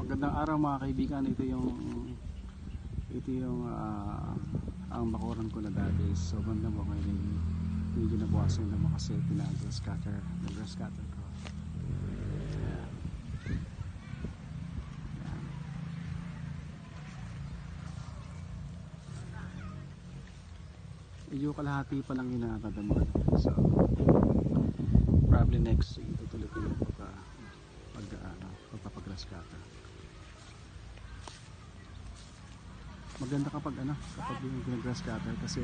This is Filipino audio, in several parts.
Magandang araw mga kaibigan. Ito yung ang bakuran ko na dati. So banda mo ngayon medyo nabuwasan naman kasi grass cutter ko. Ayan. Ayan. Medyo kalahati pa lang inakadaman. So probably next week tutuloy ko yung pagpapagrass cutter. Maganda kapag yung ginagrass cutter kasi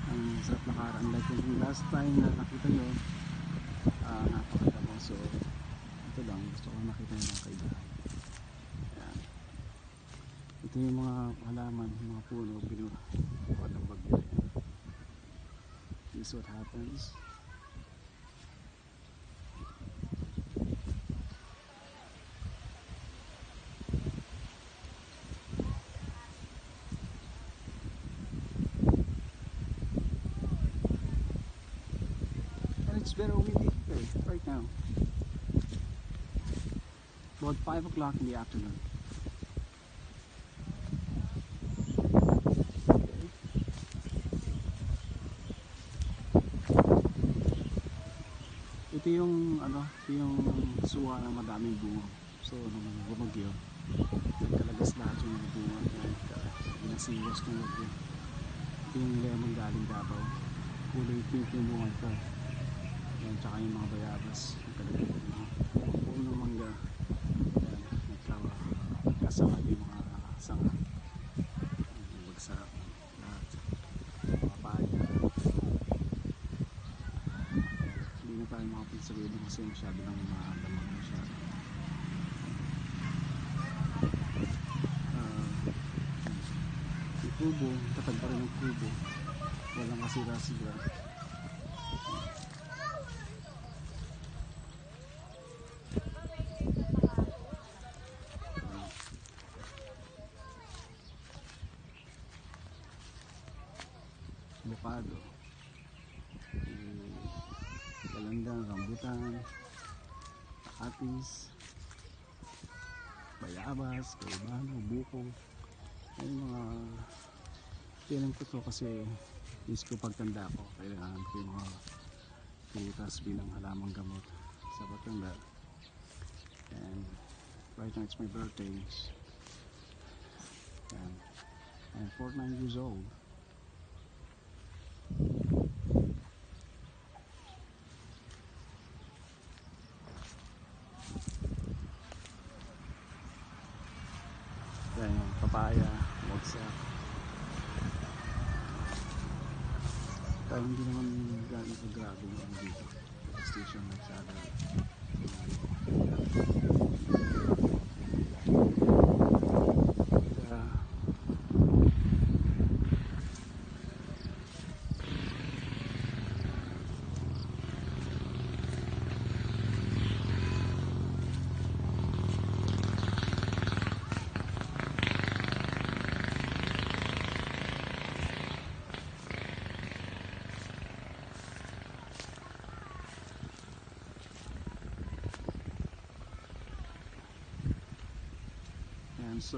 ang sarap nakaraan, like yung last time na nakita nyo, napakaganda mo. So ito lang, gusto ko makita nyo ng kaibahan. Ayan. Ito yung mga halaman, yung mga puno binuha ng bagyo. This is what happens. It's very windy here right now. About 5 o'clock in the afternoon. Okay. Ito yung suha ng madaming bunga. So nung bumagyo, nagkalagas lahat yung bunga at nasiwas ng bagyo. Ito yung lemon galing Davao. Kulay pink yung bunga ito. Yan, tsaka yung mga bayabas, nakalagay yung mga puno ng mangga. Yan, nagkasama yung mga sanga, nagbagsak lahat, mga paya. Hindi na tayo makapagsagay kasi masyado lang damag masyado. Yung kubo, tatag pa rin yung kubo, walang kasira-sira. Bukado, galandang, rambutan, takatis, bayabas, kaibano, buko. Yung mga tinan ko to kasi is ko pagtanda ko, kailangan ko yung mga prutas bilang halamang gamot sa pagtanda. And right now it's my birthday, and I'm 49 years old. Yan yung papaya, bagsak. Pero hindi naman gano'n kagrabe yung dito. Station magsada. So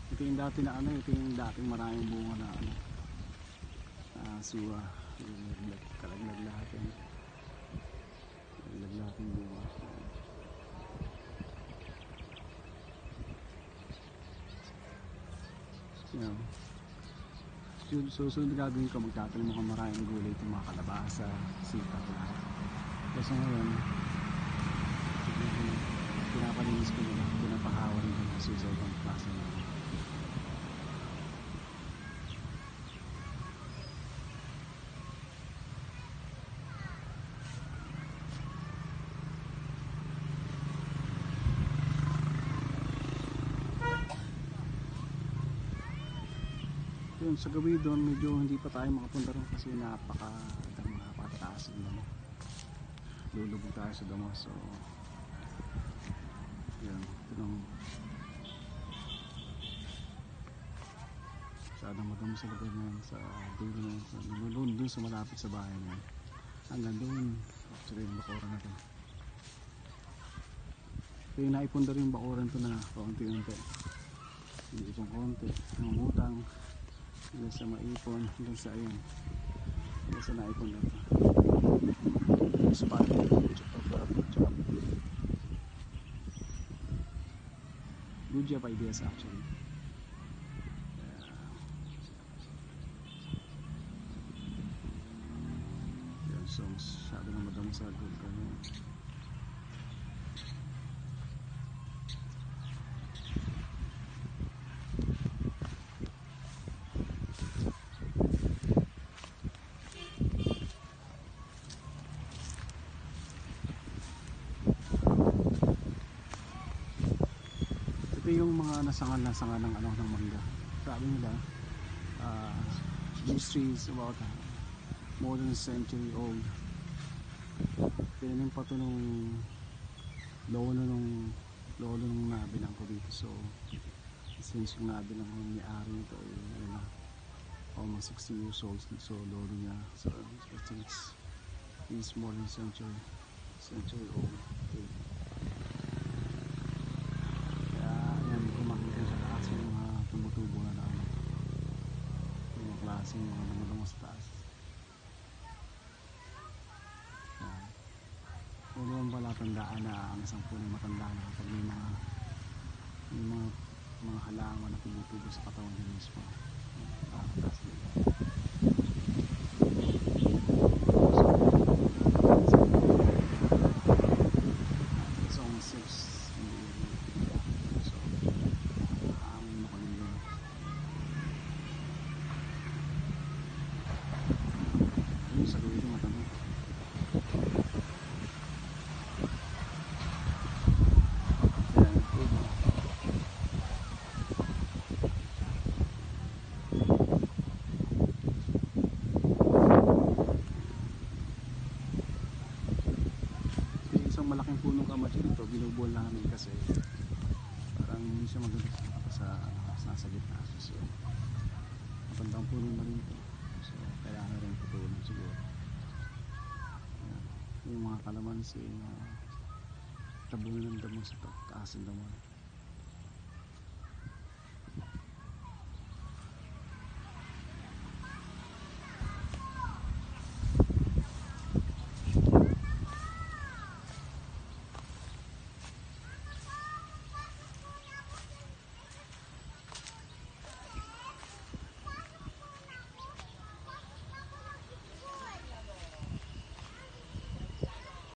ito yung dati na ito yung dating maraming bunga na suha, kalaglag lahat yung bunga. Susunod na gagawin ko, magtatanim ako maraming gulay, itong mga kalabasa, sitaw, lahat. Kasi ngayon pinapalinis ko nila, pinapahawan ko na sa ibang klase na. Yun, sa gabi doon medyo hindi pa tayo makapunta rin kasi napakataas naman. Lulubog tayo sa damo. So yan, masyadong madami sa lugar na yan, sa doon sa malapit sa bahay na yan. Hanggang doon, actually yung bakuran na ito. Ito yung naipundar yung bakuran to na kaunti-unti. Hindi itong konti. Namumutang. Hanggang sa maipon. Hanggang sa ayun. Hanggang sa naipon na ito. Spot. Good job. Good job ideas actually. Yan, so masyado na madami sa good kami. Ito yung mga nasangal ng ano ng mangga. Sabi nila, this tree is about more than a century old. Tinanim pa ito nung lolo nung nabilang ko dito. So since yung nabilang ko yung may-ari nito ay ano, almost 60 years old. So lolo niya, so I think it's more than a century old. Okay. Yung mga tumutubo na ano, yung mga klaseng mga namalungo sa taas. Yan yung pala tandaan na ang isang punong matanda na kapag may mga halaman na tumutubo sa katawan niya mismo, nakakataas nila. It's almost 6 in the evening. So sa gawin yung matanong. Ayan, tubo. Yung isang malaking punong kamachi dito, binubuol namin kasi parang hindi siya maganda sa nasa gitna. So matandang puno na rin ito. So kailangan rin putulong siguro. Ayan. Yung mga kalamansi, tabunan ng damo sa taas ng damo.